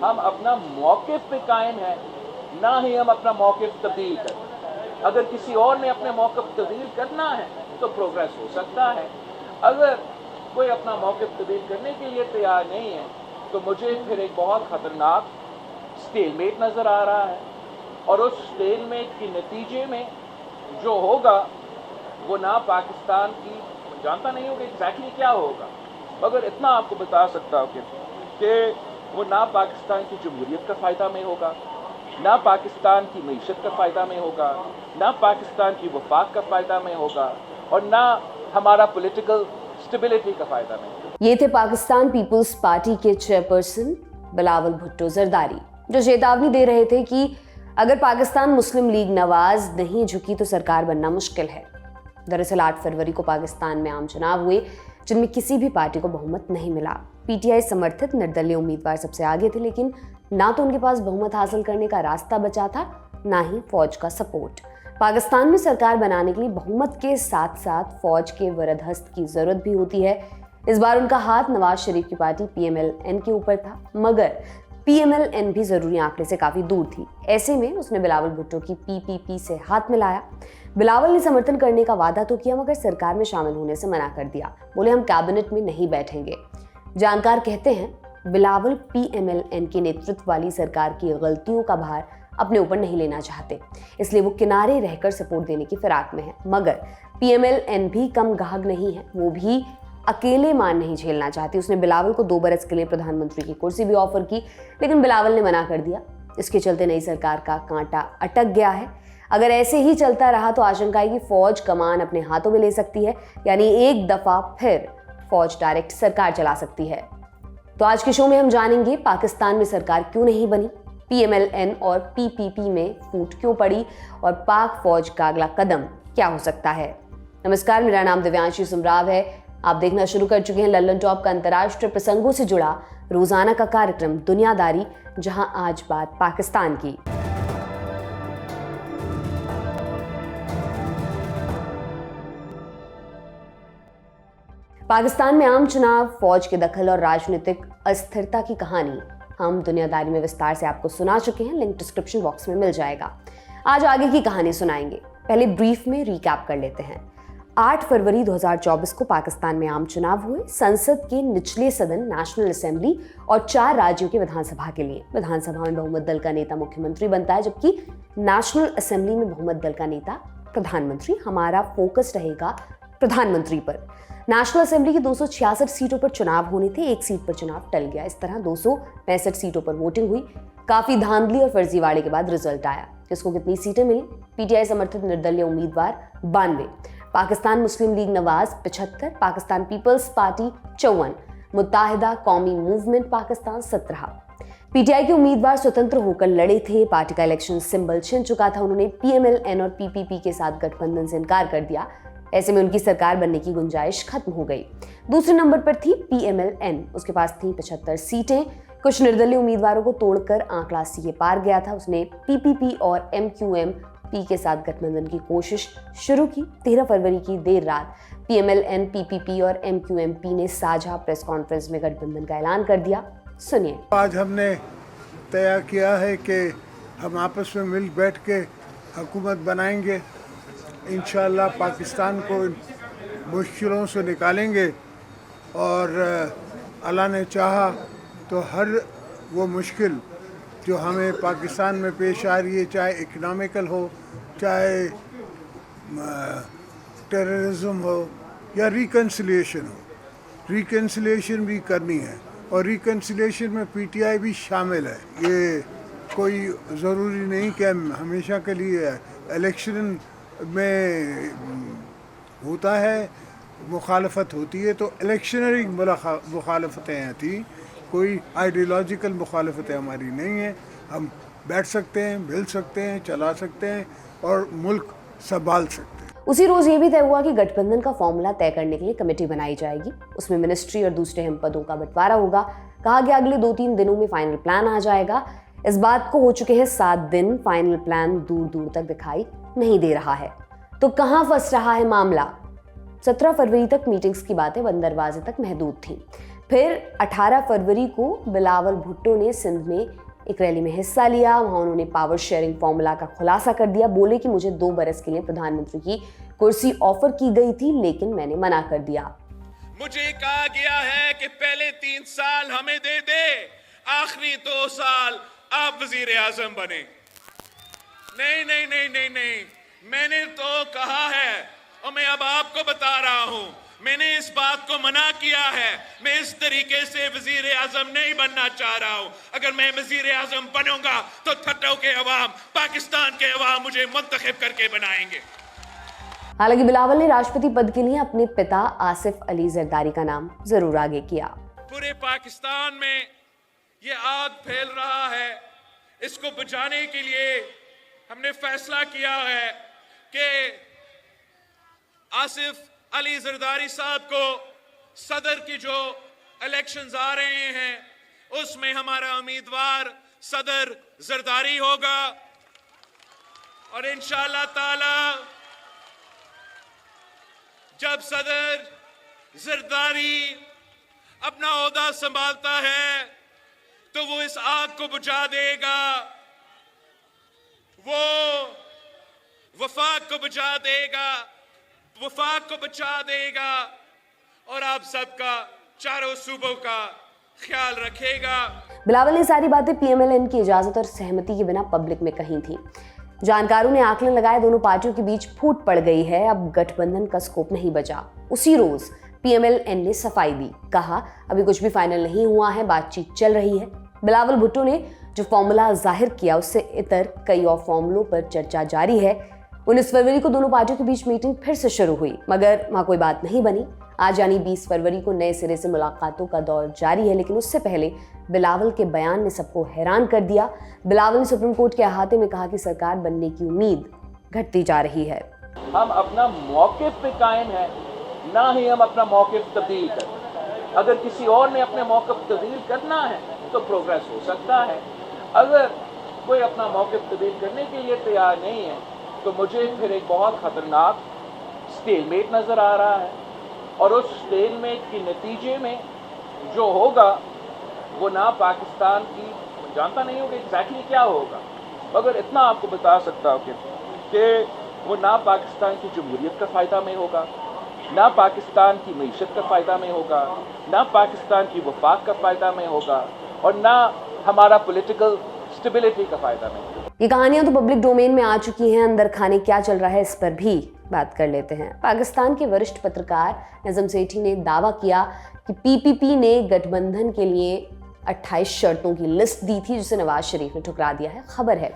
हम अपना मौक़िफ़ पे कायम है, ना ही हम अपना मौक़िफ़ तब्दील करें। अगर किसी और ने अपने मौक़िफ़ तब्दील करना है तो प्रोग्रेस हो सकता है। अगर कोई अपना मौक़िफ़ तब्दील करने के लिए तैयार नहीं है तो मुझे फिर एक बहुत ख़तरनाक स्टेलमेट नज़र आ रहा है, और उस स्टेलमेट के नतीजे में जो होगा वो ना पाकिस्तान की, जानता नहीं हूँ कि एग्जैक्टली क्या होगा, मगर इतना आपको बता सकता हूँ कि वो ना पाकिस्तान की जमहूरियत का फ़ायदा में होगा, ना पाकिस्तान की मईशत का फ़ायदा में होगा, ना पाकिस्तान की वफाक का फ़ायदा में होगा, और ना हमारा पॉलिटिकल स्टेबिलिटी का फ़ायदा में होगा। ये थे पाकिस्तान पीपल्स पार्टी के चेयरपर्सन बिलावल भुट्टो जरदारी, जो चेतावनी दे रहे थे कि अगर पाकिस्तान मुस्लिम लीग नवाज नहीं झुकी तो सरकार बनना मुश्किल है। दरअसल 8 फरवरी को पाकिस्तान में आम चुनाव हुए जिनमें किसी भी पार्टी को बहुमत नहीं मिला। पीटीआई समर्थित निर्दलीय उम्मीदवार सबसे आगे थे, लेकिन ना तो उनके पास बहुमत हासिल करने का रास्ता बचा था, ना ही फौज का सपोर्ट। पाकिस्तान में सरकार बनाने के लिए बहुमत के साथ साथ फौज के वरदहस्त की जरूरत भी होती है। इस बार उनका हाथ नवाज शरीफ की पार्टी पीएमएल-एन के ऊपर था, मगर पीएमएल-एन भी जरूरी आंकड़े से काफी दूर थी। ऐसे में उसने बिलावल भुट्टो की पीपीपी से हाथ मिलाया। बिलावल ने समर्थन करने का वादा तो किया, मगर सरकार में शामिल होने से मना कर दिया। बोले हम कैबिनेट में नहीं बैठेंगे। जानकार कहते हैं बिलावल पीएमएल-एन के नेतृत्व वाली सरकार की गलतियों का भार अपने ऊपर नहीं लेना चाहते, इसलिए वो किनारे रहकर सपोर्ट देने की फिराक में है। मगर पीएमएल-एन भी कम गाहक नहीं है, वो भी अकेले मान नहीं झेलना चाहती। उसने बिलावल को 2 बरस के लिए प्रधानमंत्री की कुर्सी भी ऑफर की, लेकिन बिलावल ने मना कर दिया। इसके चलते नई सरकार का कांटा अटक गया है। अगर ऐसे ही चलता रहा तो आशंका है कि फौज कमान अपने हाथों में ले सकती है, यानी एक दफा फिर फौज डायरेक्ट सरकार चला सकती है। तो आज के शो में हम जानेंगे पाकिस्तान में सरकार क्यों नहीं बनी, पीएमएल-एन और पीपीपी में फूट क्यों पड़ी, और पाक फौज का अगला कदम क्या हो सकता है। नमस्कार, मेरा नाम दिव्यांशी सुमराव है। आप देखना शुरू कर चुके हैं लल्लन टॉप का अंतर्राष्ट्रीय प्रसंगों से जुड़ा रोजाना का कार्यक्रम दुनियादारी, जहां आज बात पाकिस्तान की। पाकिस्तान में आम चुनाव, फौज के दखल और राजनीतिक अस्थिरता की कहानी हम दुनियादारी में विस्तार से आपको सुना चुके हैं। लिंक डिस्क्रिप्शन बॉक्स में मिल जाएगा। आज आगे की कहानी सुनाएंगे। पहले ब्रीफ में रिकैप कर लेते हैं। 8 फरवरी 2024 को पाकिस्तान में आम चुनाव हुए। संसद के निचले सदन नेशनल असेंबली और 4 राज्यों की विधानसभा के लिए। विधानसभा में बहुमत दल का नेता मुख्यमंत्री बनता है, जबकि नेशनल असेंबली में बहुमत दल का नेता प्रधानमंत्री। हमारा फोकस रहेगा प्रधानमंत्री पर। नेशनल असेंबली की 266 सीटों पर चुनाव होने थे, 1 सीट पर चुनाव टल गया। इस तरह 265 सीटों पर वोटिंग हुई। काफी धांधली और फर्जीवाड़े के बाद रिजल्ट आया। किसको कितनी सीटें मिली? पीटीआई समर्थित निर्दलीय उम्मीदवार 92, Pakistan Muslim League Nawaz 75, Pakistan Peoples Party 54, Muttahida Qaumi Movement Pakistan 17। PTI के उम्मीदवार स्वतंत्र होकर लड़े थे। पार्टी का इलेक्शन सिंबल छिन चुका था। उन्होंने पीएमएल-एन और पीपीपी के साथ गठबंधन से इनकार कर दिया। ऐसे में उनकी सरकार बनने की गुंजाइश खत्म हो गई। दूसरे नंबर पर थी पीएमएल-एन, उसके पास थी 75 सीटें। कुछ निर्दलीय उम्मीदवारों को तोड़कर आंकड़ा सीए पार गया था। उसने पीपीपी और एमक्यूएम-पी के साथ गठबंधन की कोशिश शुरू की। 13 फरवरी की देर रात पीएमएल-एन, पीपीपी और एमक्यूएम-पी ने साझा प्रेस कॉन्फ्रेंस में गठबंधन का ऐलान कर दिया। सुनिए। आज हमने तय किया है कि हम आपस में मिल बैठ के हुकूमत बनाएंगे। इंशाअल्लाह पाकिस्तान को मुश्किलों से निकालेंगे, और अल्लाह ने चाहा तो हर वो मुश्किल जो हमें पाकिस्तान में पेश आ रही है, चाहे इकनॉमिकल हो, चाहे टेररिज्म हो या रिकन्सिलिएशन हो, रिकन्सिलिएशन भी करनी है। और रिकन्सिलिएशन में पीटीआई भी शामिल है। ये कोई ज़रूरी नहीं कि हमेशा के लिए इलेक्शन में होता है, मुखालफत होती है, तो इलेक्शनरी मुखालफतें थी, कोई आइडियोलॉजिकल मुखालफतें हमारी नहीं है। हम बैठ सकते हैं, मिल सकते हैं, चला सकते हैं और मुल्क संभाल सकते हैं। उसी रोज ये भी तय हुआ कि गठबंधन का फॉर्मूला तय करने के लिए कमेटी बनाई जाएगी। उसमें मिनिस्ट्री और दूसरे अहम पदों का बंटवारा होगा। कहा गया अगले 2-3 दिनों में फाइनल प्लान आ जाएगा। इस बात को हो चुके हैं 7 दिन। फाइनल प्लान दूर दूर तक दिखाई नहीं दे रहा है। तो कहां फंस रहा है मामला? 17 फरवरी तक मीटिंग्स की बातें बंद दरवाजे तक महदूद थी। फिर 18 फरवरी को बिलावल भुट्टो ने सिंध में एक रैली में हिस्सा लिया। वहां उन्होंने पावर शेयरिंग फॉर्मूला का खुलासा कर दिया। बोले कि मुझे 2 बरस के लिए प्रधानमंत्री की कुर्सी ऑफर की गई थी, लेकिन मैंने मना कर दिया। मुझे कहा गया है कि पहले 3 साल हमें दे दे, आखिरी 2 साल आप वजीर आजम बने। नहीं नहीं नहीं नहीं नहीं, मैंने तो कहा है और मैं अब आपको बता रहा हूं, मैंने इस बात को मना किया है। मैं इस तरीके से वजीर आजम नहीं बनना चाह रहा हूं। अगर मैं वजीर आजम बनूंगा तो ठट्टों के अवाम, पाकिस्तान के अवाम मुझे मुंतखब करके बनाएंगे। हालांकि बिलावल ने राष्ट्रपति पद के लिए अपने पिता आसिफ अली जरदारी का नाम जरूर आगे किया। पूरे पाकिस्तान में ये आग फैल रहा है, इसको बुझाने के लिए हमने फैसला किया है कि आसिफ अली जरदारी साहब को सदर की जो इलेक्शंस आ रहे हैं उसमें हमारा उम्मीदवार सदर जरदारी होगा और इंशाअल्लाह ताला जब सदर जरदारी अपना ओहदा संभालता है तो वो इस आग को बुझा देगा, वो वफाक को बुझा देगा, वफाक को बचा देगा और आप सबका, चारों सूबों का ख्याल रखेगा। बिलावल ने सारी बातें पीएमएलएन की इजाजत और सहमति के बिना पब्लिक में कही थी। जानकारों ने आकलन लगाए दोनों पार्टियों के बीच फूट पड़ गई है, अब गठबंधन का स्कोप नहीं बचा। उसी रोज पीएमएलएन ने सफाई दी, कहा अभी कुछ भी फाइनल नहीं हुआ है, बातचीत चल रही है। बिलावल भुट्टो ने जो फॉर्मूला जाहिर किया उससे इतर कई और फॉर्मूलों पर चर्चा जारी है। 19 फरवरी को दोनों पार्टियों के बीच मीटिंग फिर से शुरू हुई, मगर वहां कोई बात नहीं बनी। आज यानी 20 फरवरी को नए सिरे से मुलाकातों का दौर जारी है, लेकिन उससे पहले बिलावल के बयान ने सबको हैरान कर दिया। बिलावल ने सुप्रीम कोर्ट के अहाते में कहा कि सरकार बनने की उम्मीद घटती जा रही है। हम अपना मौक़िफ़ पे कायम है, ना ही हम अपना मौक़िफ़ तब्दील करें। अगर किसी और ने अपने मौक़िफ़ तब्दील करना है तो प्रोग्रेस हो सकता है। अगर कोई अपना मौक़िफ़ तब्दील करने के लिए तैयार नहीं है तो मुझे फिर एक बहुत ख़तरनाक स्टेलमेट नज़र आ रहा है और उस स्टेलमेट के नतीजे में जो होगा वो ना पाकिस्तान की, जानता नहीं हूँ कि एग्जैक्टली क्या होगा, मगर इतना आपको बता सकता हूँ कि वो ना पाकिस्तान की जमहूरियत का फ़ायदा में होगा, ना पाकिस्तान की मईशत का फ़ायदा में होगा, ना पाकिस्तान की वफाक का फ़ायदा में होगा और ना हमारा पॉलिटिकल स्टेबिलिटी का फ़ायदा में होगा। ये कहानियां तो पब्लिक डोमेन में आ चुकी हैं, अंदर खाने क्या चल रहा है इस पर भी बात कर लेते हैं। पाकिस्तान के वरिष्ठ पत्रकार नजम सेठी ने दावा किया कि पीपीपी ने गठबंधन के लिए 28 शर्तों की लिस्ट दी थी जिसे नवाज शरीफ ने ठुकरा दिया है। खबर है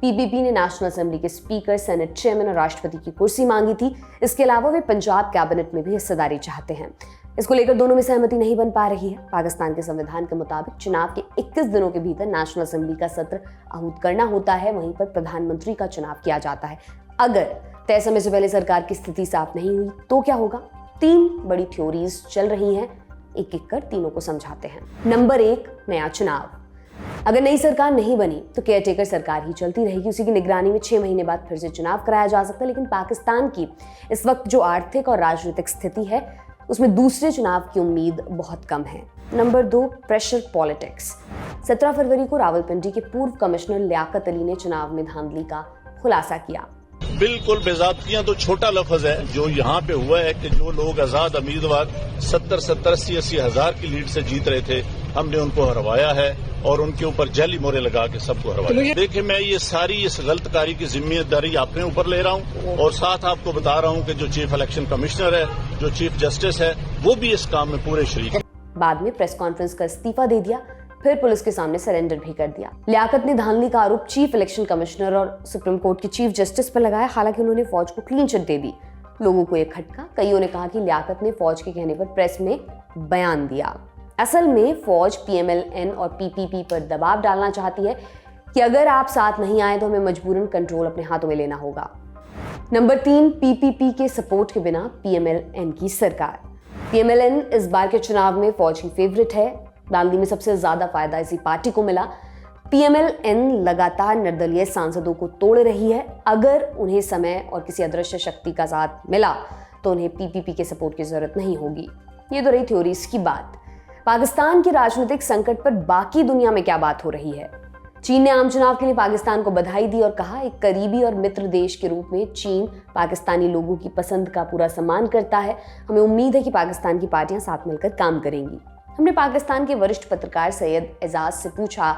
पीपीपी ने नेशनल असेंबली के स्पीकर, सेनेट चेयरमैन और राष्ट्रपति की कुर्सी मांगी थी। इसके अलावा वे पंजाब कैबिनेट में भी हिस्सेदारी चाहते हैं। इसको लेकर दोनों में सहमति नहीं बन पा रही है। पाकिस्तान के संविधान के मुताबिक चुनाव के 21 दिनों के भीतर नेशनल असेंबली का सत्र आहूत करना होता है, वहीं पर प्रधानमंत्री का चुनाव किया जाता है। अगर तय समय से पहले सरकार की स्थिति साफ नहीं हुई तो क्या होगा? 3 बड़ी थ्योरीज चल रही हैं, एक एक कर तीनों को समझाते हैं। नंबर 1, नया चुनाव। अगर नई सरकार नहीं बनी तो केयरटेकर सरकार ही चलती रहेगी, उसी की निगरानी में 6 महीने बाद फिर से चुनाव कराया जा सकता है। लेकिन पाकिस्तान की इस वक्त जो आर्थिक और राजनीतिक स्थिति है उसमें दूसरे चुनाव की उम्मीद बहुत कम है। Number 2, pressure politics. 17 फरवरी को रावलपिंडी के पूर्व कमिश्नर लियाकत अली ने चुनाव में धांधली का खुलासा किया। बिल्कुल बेज़ाब्तियां तो छोटा लफ्ज है। जो यहाँ पे हुआ है कि जो लोग आजाद उम्मीदवार 70-80 हजार की लीड से जीत रहे थे, हमने उनको हरवाया है और उनके ऊपर जाली मोहरे लगा के सबको हरवाया। देखिए, मैं ये सारी इस गलतकारी की जिम्मेदारी अपने ऊपर ले रहा हूँ और साथ आपको बता रहा हूँ कि जो चीफ इलेक्शन कमिश्नर है, जो चीफ जस्टिस है, वो भी इस काम में पूरे शरीक है। बाद में प्रेस कॉन्फ्रेंस का इस्तीफा दे दिया, फिर पुलिस के सामने सरेंडर भी कर दिया। लियाकत ने धांधली का आरोप चीफ इलेक्शन कमिश्नर और सुप्रीम कोर्ट के चीफ जस्टिस पर लगाया। हालांकि उन्होंने फौज को क्लीन चिट दे दी। लोगों को एक खटका, कईयों ने कहा कि लियाकत ने फौज के कहने पर प्रेस में बयान दिया। असल में फौज पीएमएलएन और पीपीपी पर दबाव डालना चाहती है कि अगर आप साथ नहीं आए तो हमें मजबूरन कंट्रोल अपने हाथों में लेना होगा। नंबर 3, पीपीपी के सपोर्ट के बिना पीएमएलएन की सरकार। पीएमएलएन इस बार के चुनाव में फौज की फेवरेट है। दांडी में सबसे ज्यादा फायदा इसी पार्टी को मिला। पीएमएलएन लगातार निर्दलीय सांसदों को तोड़ रही है। अगर उन्हें समय और किसी अदृश्य शक्ति का साथ मिला तो उन्हें पीपीपी के सपोर्ट की जरूरत नहीं होगी। ये तो रही थ्योरीज की बात। पाकिस्तान के राजनीतिक संकट पर बाकी दुनिया में क्या बात हो रही है? चीन ने आम चुनाव के लिए पाकिस्तान को बधाई दी और कहा, एक करीबी और मित्र देश के रूप में चीन पाकिस्तानी लोगों की पसंद का पूरा सम्मान करता है। हमें उम्मीद है कि पाकिस्तान की पार्टियां साथ मिलकर काम करेंगी। हमने पाकिस्तान के वरिष्ठ पत्रकार सैयद एजाज से पूछा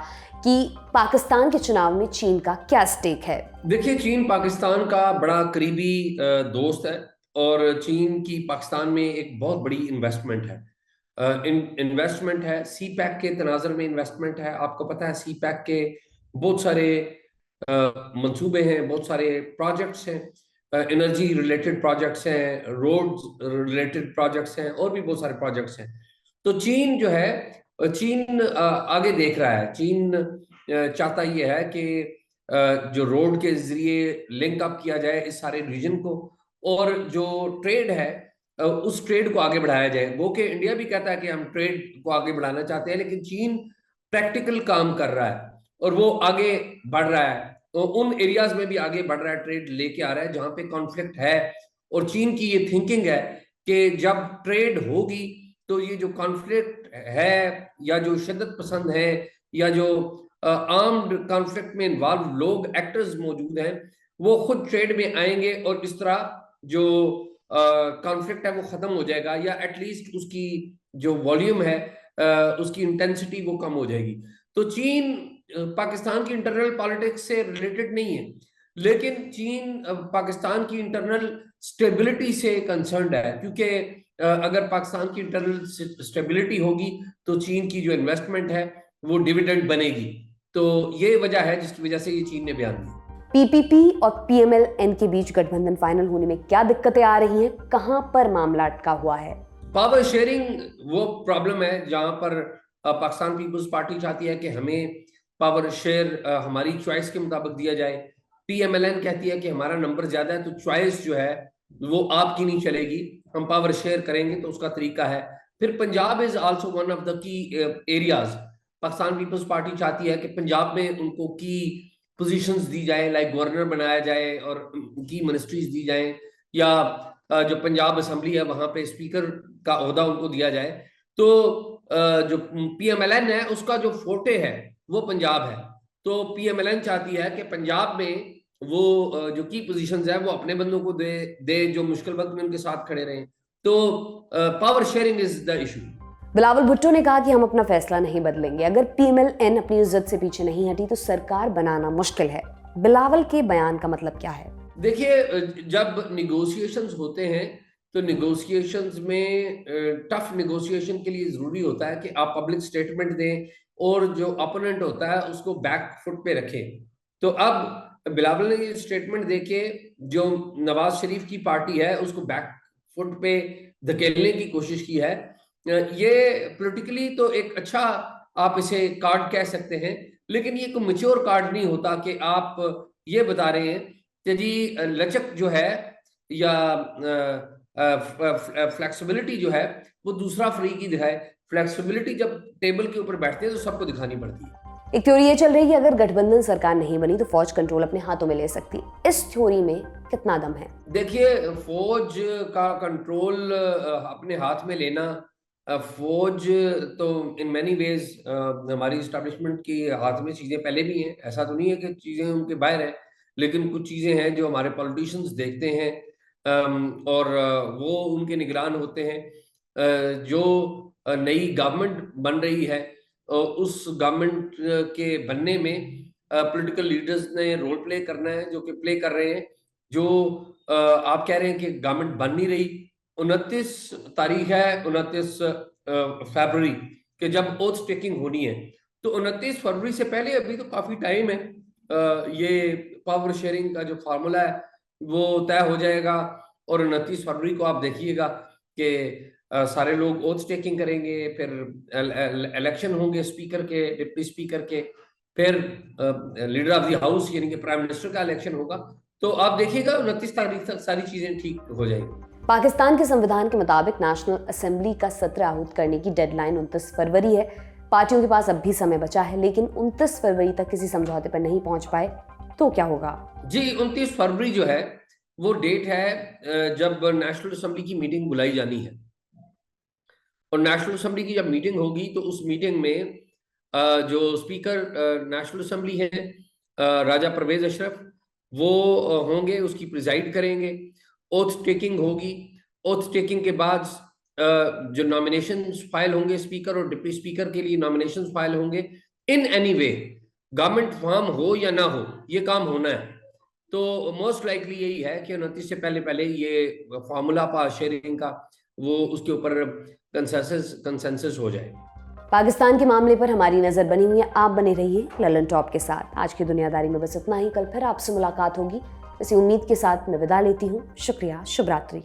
कि पाकिस्तान के चुनाव में चीन का क्या स्टेक है। देखिए, चीन पाकिस्तान का बड़ा करीबी दोस्त है और चीन की पाकिस्तान में एक बहुत बड़ी इन्वेस्टमेंट है। इन्वेस्टमेंट है, सी पैक के तनाजर में इन्वेस्टमेंट है। आपको पता है सी पैक के बहुत सारे मंसूबे हैं, बहुत सारे प्रोजेक्ट्स हैं, एनर्जी रिलेटेड प्रोजेक्ट्स हैं, रोड रिलेटेड प्रोजेक्ट्स हैं और भी बहुत सारे प्रोजेक्ट्स हैं। तो चीन जो है, चीन आगे देख रहा है। चीन चाहता ये है कि जो रोड के जरिए लिंक अप किया जाए इस सारे रीजन को, और जो ट्रेड है उस ट्रेड को आगे बढ़ाया जाए। वो कि इंडिया भी कहता है कि हम ट्रेड को आगे बढ़ाना चाहते हैं, लेकिन चीन प्रैक्टिकल काम कर रहा है और वो आगे बढ़ रहा है। तो उन एरियाज में भी आगे बढ़ रहा है, ट्रेड लेके आ रहा है जहां पे कॉन्फ्लिक्ट है। और चीन की ये थिंकिंग है कि जब ट्रेड होगी तो ये जो कॉन्फ्लिक्ट है या जो शिद्दत पसंद है या जो आर्म्ड कॉन्फ्लिक्ट में इन्वॉल्व लोग, एक्टर्स मौजूद हैं, वो खुद ट्रेड में आएंगे और इस तरह जो कॉन्फ्लिक्ट है वो खत्म हो जाएगा, या एटलीस्ट उसकी जो वॉल्यूम है उसकी इंटेंसिटी वो कम हो जाएगी। तो चीन पाकिस्तान की इंटरनल पॉलिटिक्स से रिलेटेड नहीं है, लेकिन चीन पाकिस्तान की इंटरनल स्टेबिलिटी से कंसर्न्ड है, क्योंकि अगर पाकिस्तान की इंटरनल स्टेबिलिटी होगी तो चीन की जो इन्वेस्टमेंट है वो डिविडेंड बनेगी। तो ये वजह है जिसकी वजह से ये चीन ने बयान दिया। पीपीपी और पीएमएल-एन के बीच गठबंधन फाइनल होने में क्या दिक्कतें आ रही हैं? कहां पर मामला अटका हुआ है? पावर शेयरिंग वो प्रॉब्लम है जहां पर पाकिस्तान पीपल्स पार्टी चाहती है कि हमें पावर शेयर हमारी चॉइस के मुताबिक दिया जाए। पीएमएल-एन कहती है कि हमारा नंबर ज्यादा है तो चॉइस जो है वो आपकी नहीं चलेगी, हम पावर शेयर करेंगे तो उसका तरीका है। फिर Punjab is also one of the key areas. Pakistan Peoples Party चाहती है कि पंजाब में उनको की पोजीशंस दी जाए, लाइक गवर्नर बनाया जाए और की मिनिस्ट्रीज दी जाए, या जो पंजाब असेंबली है वहां पे स्पीकर का ओहदा उनको दिया जाए। तो जो पीएमएल-एन है उसका जो फोटे है वो पंजाब है। तो पीएमएल-एन चाहती है कि पंजाब में वो जो की पोजीशंस है वो अपने बंदों को दे जो मुश्किल वक्त में उनके साथ खड़े रहे। तो power sharing is the issue. Bilawal Bhutto ने कहा कि हम अपना फैसला नहीं बदलेंगे। अगर पीएमएल-एन अपनी इज्जत से पीछे नहीं हटी तो सरकार बनाना मुश्किल है। बिलावल के बयान का मतलब क्या है? देखिए, जब निगोशिएशंस होते हैं तो निगोशिएशंस में टफ निगोशिएशन के लिए जरूरी होता है कि आप पब्लिक स्टेटमेंट दें और जो अपोनेंट होता है उसको बैक फुट पे रखें। तो अब बिलावल ने ये स्टेटमेंट देके जो नवाज शरीफ की पार्टी है उसको बैक फुट पे धकेलने की कोशिश की है। ये पॉलिटिकली तो एक अच्छा आप इसे कार्ड कह सकते हैं, लेकिन ये कोई मैच्योर कार्ड नहीं होता कि आप ये बता रहे हैं कि जी लचक जो है या फ्लेक्सिबिलिटी जो है वो दूसरा फ्री की दिखाए। फ्लेक्सिबिलिटी जब टेबल के ऊपर बैठते हैं तो सबको दिखानी पड़ती है। एक थ्योरी ये चल रही है कि अगर गठबंधन सरकार नहीं बनी तो फौज कंट्रोल अपने हाथों में ले सकती है। इस थ्योरी में कितना दम है? देखिए, फौज का कंट्रोल अपने हाथ में लेना, फौज तो इन मैनी वेज हमारी इस्टेब्लिशमेंट के हाथ में चीज़ें पहले भी हैं। ऐसा तो नहीं है कि चीज़ें उनके बाहर हैं, लेकिन कुछ चीज़ें हैं जो हमारे पॉलिटिशियंस देखते हैं और वो उनके निगरान होते हैं। जो नई गवर्नमेंट बन रही है उस गवर्नमेंट के बनने में पॉलिटिकल लीडर्स ने रोल प्ले करना है, जो कि प्ले कर रहे हैं। जो आप कह रहे हैं कि गवर्नमेंट बन नहीं रही, 29 तारीख है, 29 फरवरी के जब ओथ टेकिंग होनी है, तो 29 फरवरी से पहले अभी तो काफी टाइम है। ये पावर शेयरिंग का जो फार्मूला है वो तय हो जाएगा और 29 फरवरी को आप देखिएगा कि सारे लोग ओथ टेकिंग करेंगे, फिर इलेक्शन होंगे स्पीकर के, डिप्टी स्पीकर के, फिर लीडर ऑफ द हाउस यानी कि प्राइम मिनिस्टर का इलेक्शन होगा। तो आप देखिएगा 29 तारीख तक सारी चीजें ठीक हो जाएंगी। पाकिस्तान के संविधान के मुताबिक नेशनल असेंबली का सत्र आहूत करने की डेडलाइन 29 फरवरी है। पार्टियों के पास अब भी समय बचा है, लेकिन 29 फरवरी तक किसी समझौते पर नहीं पहुंच पाए तो क्या होगा? जी, 29 फरवरी जो है वो डेट है जब नेशनल असेंबली की मीटिंग बुलाई जानी है और नेशनल असेंबली की जब मीटिंग होगी तो उस मीटिंग में जो स्पीकर नेशनल असेंबली है राजा परवेज अशरफ, वो होंगे, उसकी प्रिजाइड करेंगे। ओथ टेकिंग होगी। ओथ टेकिंग के बाद जो नॉमिनेशन फाइल होंगे स्पीकर और डिप्टी स्पीकर के लिए नॉमिनेशन फाइल होंगे। In any way government form हो या ना हो, ये काम होना है। तो मोस्ट लाइकली यही है कि 29 से पहले ये फॉर्मूला पास शेयरिंग का वो उसके ऊपर कंसेंसस हो जाए। पाकिस्तान के मामले पर हमारी नजर बनी हुई है। आप बने रहिए ललन टॉप के साथ। आज की दुनियादारी में बस इतना ही। कल फिर आपसे मुलाकात होगी। इसी उम्मीद के साथ मैं विदा लेती हूँ। शुक्रिया। शुभ रात्रि।